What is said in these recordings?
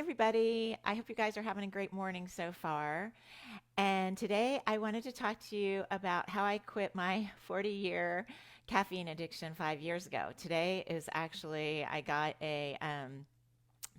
everybody. I hope you guys are having a great morning so far. And today I wanted to talk to you about how I quit my 40-year caffeine addiction 5 years ago. Today is actually, I got a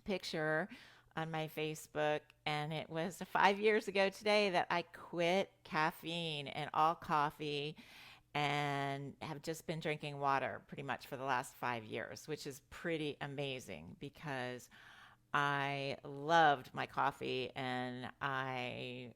picture on my Facebook, and it was 5 years ago today that I quit caffeine and all coffee and have just been drinking water pretty much for the last 5 years, which is pretty amazing because I loved my coffee and I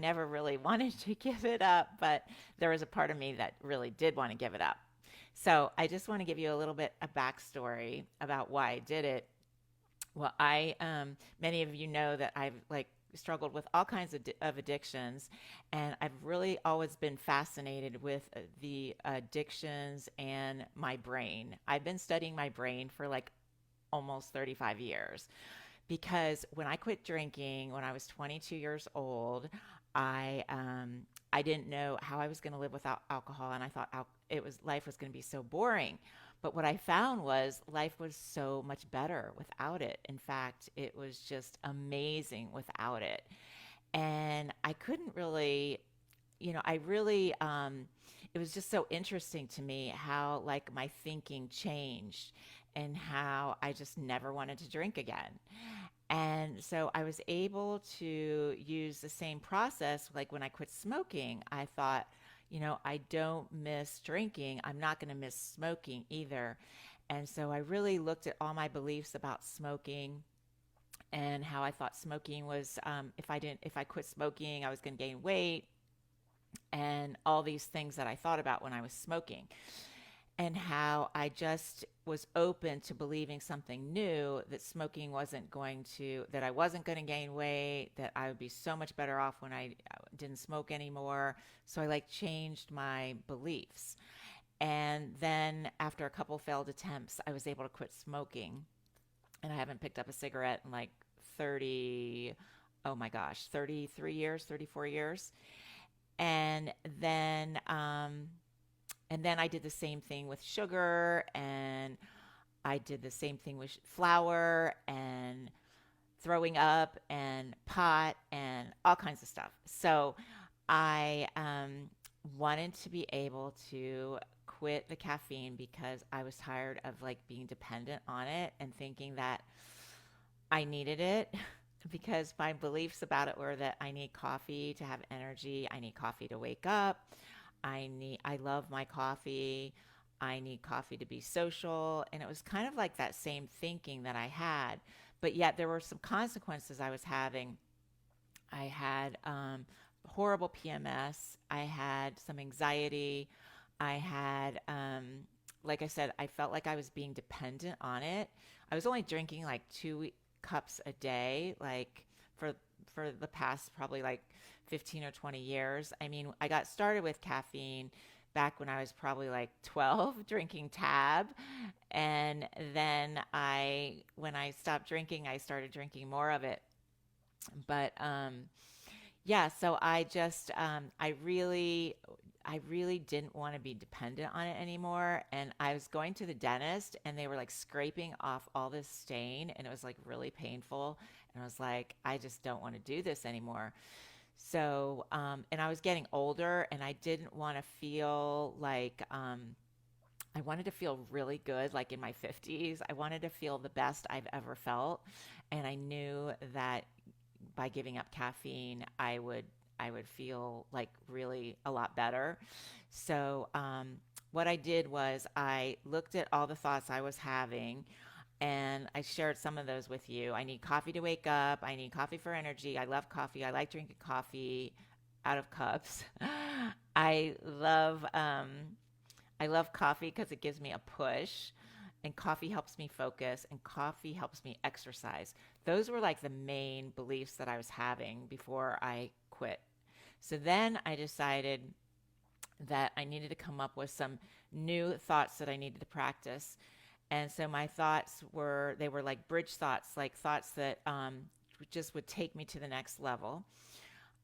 never really wanted to give it up, but there was a part of me that really did want to give it up. So I just want to give you a little bit of backstory about why I did it. Well, many of you know that I've struggled with all kinds of addictions, and I've really always been fascinated with the addictions and my brain. I've been studying my brain for almost 35 years because when I quit drinking when I was 22 years old, I I didn't know how I was going to live without alcohol, and I thought it was life was going to be so boring. But what I found was life was so much better without it. In fact, it was just amazing without it. And I couldn't really, I really, it was just so interesting to me how my thinking changed and how I just never wanted to drink again. And so I was able to use the same process. Like when I quit smoking, I thought, I don't miss drinking. I'm not going to miss smoking either. And so I really looked at all my beliefs about smoking and how I thought smoking was, if I quit smoking, I was going to gain weight and all these things that I thought about when I was smoking, and how I just was open to believing something new, that smoking wasn't going to, that I wasn't going to gain weight, that I would be so much better off when I didn't smoke anymore. So I changed my beliefs. And then after a couple failed attempts, I was able to quit smoking. And I haven't picked up a cigarette in 30, oh my gosh, 33 years, 34 years. And then, and then I did the same thing with sugar, and I did the same thing with flour and throwing up and pot and all kinds of stuff. So I wanted to be able to quit the caffeine because I was tired of being dependent on it and thinking that I needed it because my beliefs about it were that I need coffee to have energy, I need coffee to wake up, I love my coffee. I need coffee to be social. And it was kind of like that same thinking that I had. But yet there were some consequences I was having. I had horrible PMS. I had some anxiety. I had, like I said, I felt like I was being dependent on it. I was only drinking 2 cups a day, for for the past probably 15 or 20 years. I mean, I got started with caffeine back when I was probably 12 drinking tab. And then when I stopped drinking, I started drinking more of it. But yeah, so I really didn't want to be dependent on it anymore. And I was going to the dentist and they were scraping off all this stain, and it was really painful. And I was like, I just don't want to do this anymore. So, and I was getting older and I didn't want to feel I wanted to feel really good, in my 50s. I wanted to feel the best I've ever felt. And I knew that by giving up caffeine, I would feel really a lot better. So, what I did was I looked at all the thoughts I was having, and I shared some of those with you. I need coffee to wake up. I need coffee for energy. I love coffee. I like drinking coffee out of cups. I love um, I love coffee because it gives me a push, and coffee helps me focus, and coffee helps me exercise. Those were the main beliefs that I was having before I quit. So then I decided that I needed to come up with some new thoughts that I needed to practice. And so my thoughts were, they were bridge thoughts, thoughts that just would take me to the next level.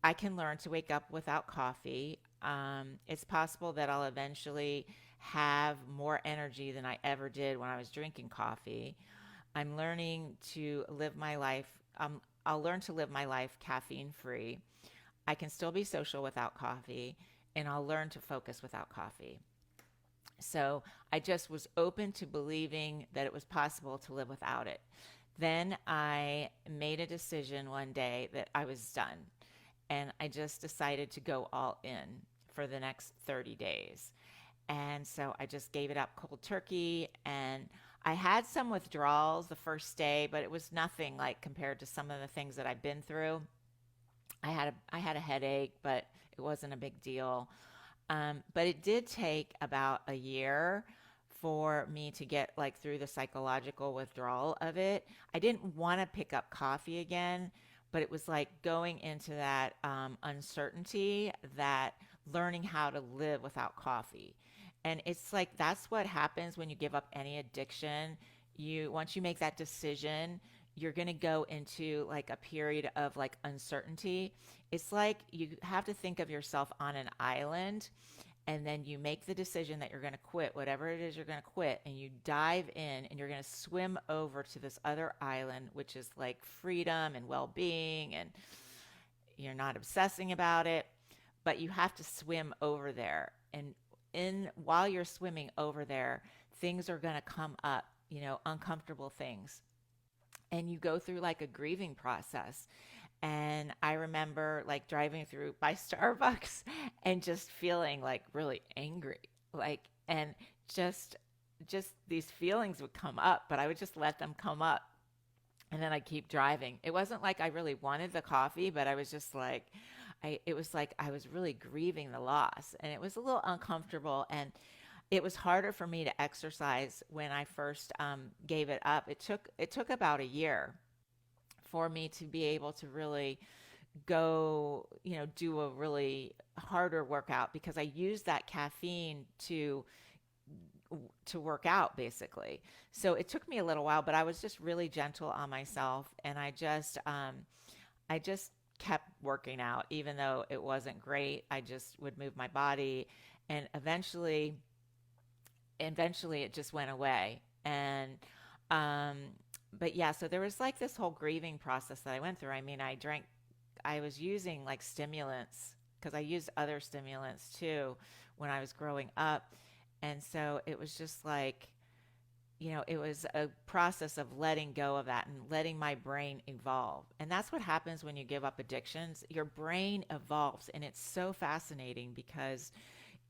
I can learn to wake up without coffee. It's possible that I'll eventually have more energy than I ever did when I was drinking coffee. I'm learning to live my life. I'll learn to live my life caffeine free. I can still be social without coffee, and I'll learn to focus without coffee. So I just was open to believing that it was possible to live without it. Then I made a decision one day that I was done, and I just decided to go all in for the next 30 days. And so I just gave it up cold turkey, and I had some withdrawals the first day, but it was nothing like compared to some of the things that I've been through. I had a headache, but it wasn't a big deal. But it did take about a year for me to get like through the psychological withdrawal of it. I didn't want to pick up coffee again, but it was like going into that uncertainty, that learning how to live without coffee. And it's like that's what happens when you give up any addiction. You once you make that decision, you're going to go into like a period of like uncertainty. It's like you have to think of yourself on an island, and then you make the decision that you're going to quit whatever it is you're going to quit, and you dive in and you're going to swim over to this other island, which is like freedom and well-being, and you're not obsessing about it, but you have to swim over there. And in while you're swimming over there, things are going to come up, uncomfortable things, and you go through like a grieving process. And I remember like driving through by Starbucks and just feeling like really angry. Like, and just just these feelings would come up, but I would just let them come up. And then I keep driving. It wasn't like I really wanted the coffee, but I was just like it was like I was really grieving the loss, and it was a little uncomfortable, and it was harder for me to exercise when I first gave it up. It took about a year for me to be able to really go, do a really harder workout, because I used that caffeine to work out basically. So it took me a little while, but I was just really gentle on myself, and I just kept working out even though it wasn't great. I just would move my body, and eventually it just went away. And um but yeah, so there was like this whole grieving process that I went through. I mean, I was using like stimulants, because I used other stimulants too when I was growing up. And so it was just like, it was a process of letting go of that and letting my brain evolve. And that's what happens when you give up addictions. Your brain evolves, and it's so fascinating because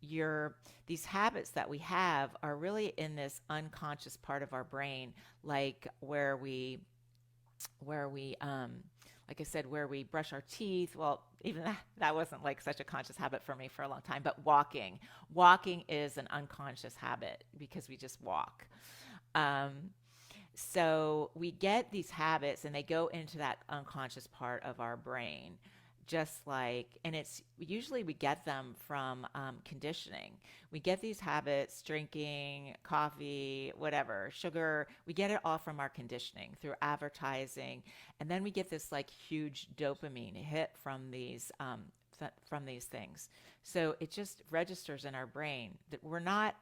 your these habits that we have are really in this unconscious part of our brain, like where we like I said, where we brush our teeth. Well, even that wasn't like such a conscious habit for me for a long time, but walking is an unconscious habit because we just walk. um, so we get these habits, and they go into that unconscious part of our brain, just like, and it's usually we get them from conditioning. We get these habits, drinking coffee, whatever, sugar. We get it all from our conditioning through advertising, and then we get this like huge dopamine hit from these things. So it just registers in our brain that we're not.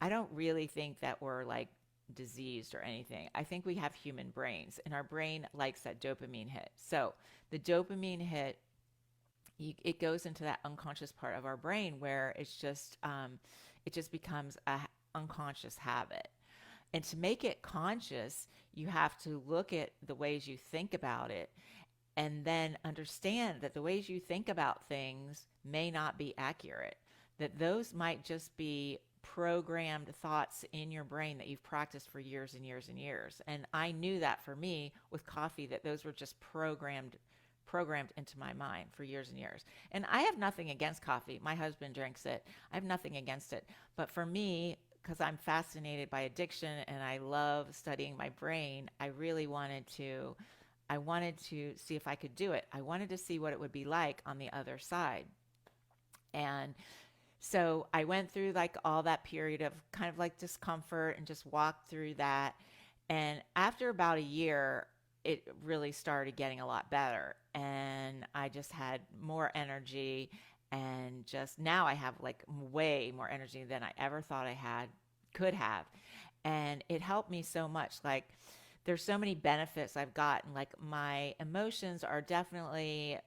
I don't really think that we're like diseased or anything. I think we have human brains, and our brain likes that dopamine hit. So the dopamine hit, it goes into that unconscious part of our brain where it just becomes a unconscious habit. And to make it conscious, you have to look at the ways you think about it, and then understand that the ways you think about things may not be accurate, that those might just be programmed thoughts in your brain that you've practiced for years and years and years. And I knew that for me with coffee, that those were just programmed into my mind for years and years. And I have nothing against coffee. My husband drinks it. I have nothing against it. But for me, because I'm fascinated by addiction and I love studying my brain, I wanted to see if I could do it. I wanted to see what it would be like on the other side. And so I went through like all that period of kind of like discomfort and just walked through that. And after about a year, it really started getting a lot better. And I just had more energy, and just now I have like way more energy than I ever thought I could have. And it helped me so much. Like there's so many benefits I've gotten. Like my emotions are definitely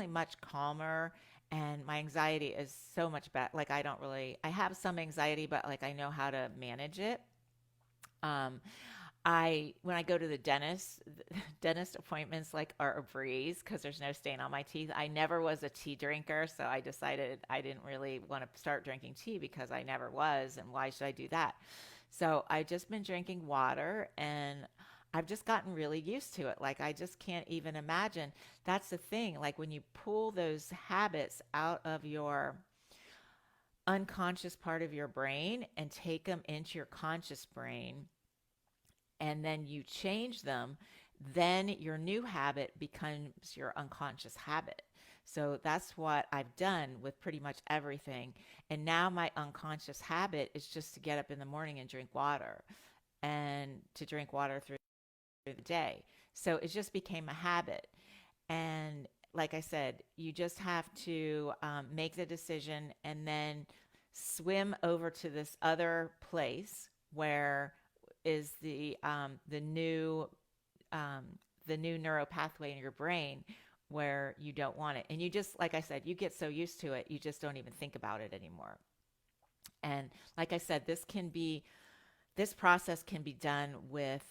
much calmer, and my anxiety is so much better. Like I have some anxiety, but like I know how to manage it. Um, when I go to the dentist, dentist appointments like are a breeze because there's no stain on my teeth. I never was a tea drinker, so I decided I didn't really want to start drinking tea because I never was, and why should I do that? So I just been drinking water, and I've just gotten really used to it. Like I just can't even imagine. That's the thing. Like when you pull those habits out of your unconscious part of your brain and take them into your conscious brain, and then you change them, then your new habit becomes your unconscious habit. So that's what I've done with pretty much everything. And now my unconscious habit is just to get up in the morning and drink water, and to drink water through the day. So it just became a habit. And like I said, you just have to make the decision and then swim over to this other place where is um, the new neural pathway in your brain where you don't want it. And you just, like I said, you get so used to it, you just don't even think about it anymore. And like I said, this process can be done with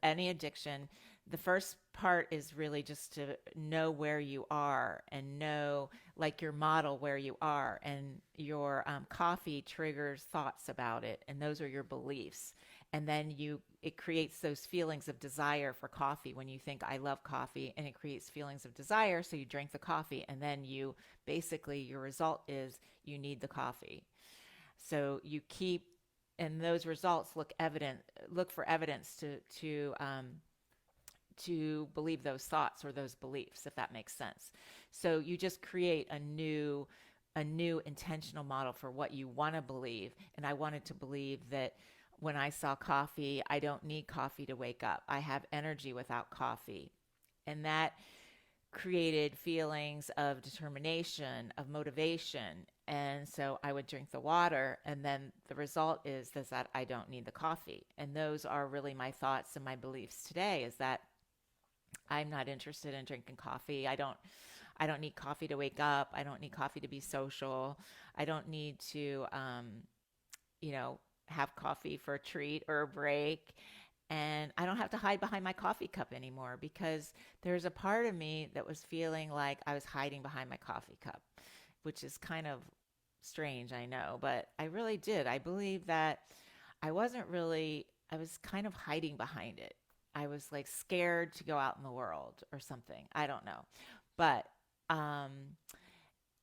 any addiction. The first part is really just to know where you are and know, like, your model where you are, and your coffee triggers thoughts about it, and those are your beliefs. And then it creates those feelings of desire for coffee when you think I love coffee, and it creates feelings of desire. So you drink the coffee, and then you basically your result is you need the coffee. So you keep, and those results look for evidence to believe those thoughts or those beliefs, if that makes sense. So you just create a new intentional model for what you want to believe. And I wanted to believe that when I saw coffee, I don't need coffee to wake up. I have energy without coffee. And that created feelings of determination, of motivation. And so I would drink the water, and then the result is that I don't need the coffee. And those are really my thoughts and my beliefs today, is that I'm not interested in drinking coffee. I don't need coffee to wake up. I don't need coffee to be social. I don't need to you know, have coffee for a treat or a break. And I don't have to hide behind my coffee cup anymore, because there's a part of me that was feeling like I was hiding behind my coffee cup, which is kind of strange, I know, but I really did. I believe that I was kind of hiding behind it. I was like scared to go out in the world or something. I don't know. But um,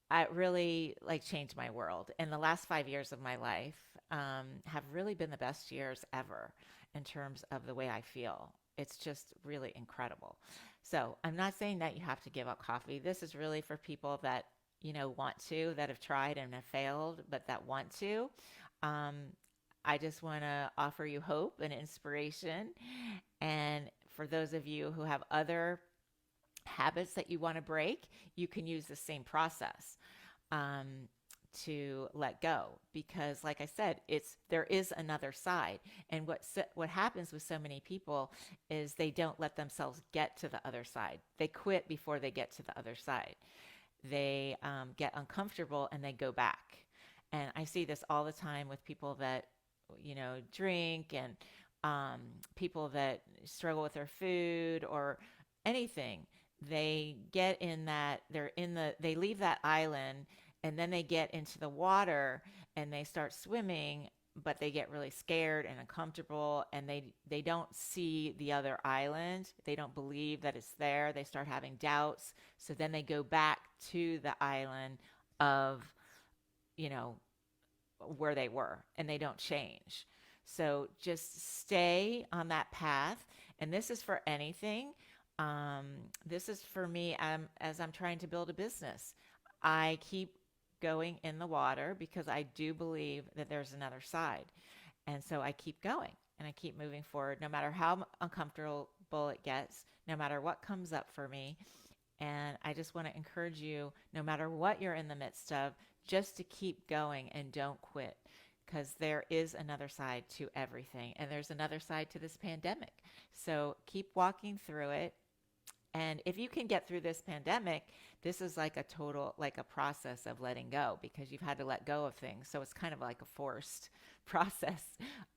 I really like changed my world. And the last 5 years of my life have really been the best years ever in terms of the way I feel. It's just really incredible. So I'm not saying that you have to give up coffee. This is really for people that, want to, that have tried and have failed, but that want to. Um, I just want to offer you hope and inspiration. And for those of you who have other habits that you want to break, you can use the same process um, to let go. Because, like I said, there is another side. And what happens with so many people is they don't let themselves get to the other side. They quit before they get to the other side. They get uncomfortable and they go back. And I see this all the time with people that drink, and people that struggle with their food or anything. They get in that, they leave that island, and then they get into the water and they start swimming, but they get really scared and uncomfortable, and they don't see the other island. They don't believe that it's there. They start having doubts. So then they go back to the island of, you know, where they were, and they don't change. So just stay on that path. And this is for anything. This is for me, as I'm trying to build a business. I keep going in the water because I do believe that there's another side. And so I keep going and I keep moving forward, no matter how uncomfortable it gets, no matter what comes up for me. And I just want to encourage you, no matter what you're in the midst of, just to keep going and don't quit. because there is another side to everything, and there's another side to this pandemic. So keep walking through it. And if you can get through this pandemic, this is like a total, like a process of letting go, because you've had to let go of things. So it's kind of like a forced process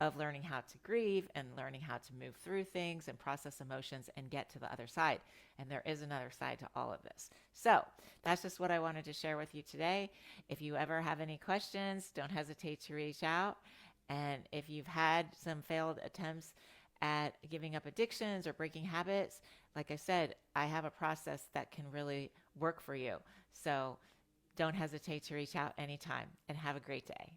of learning how to grieve and learning how to move through things and process emotions and get to the other side. And there is another side to all of this. So that's just what I wanted to share with you today. If you ever have any questions, don't hesitate to reach out. And if you've had some failed attempts at giving up addictions or breaking habits, like I said, I have a process that can really work for you. So don't hesitate to reach out anytime, and have a great day.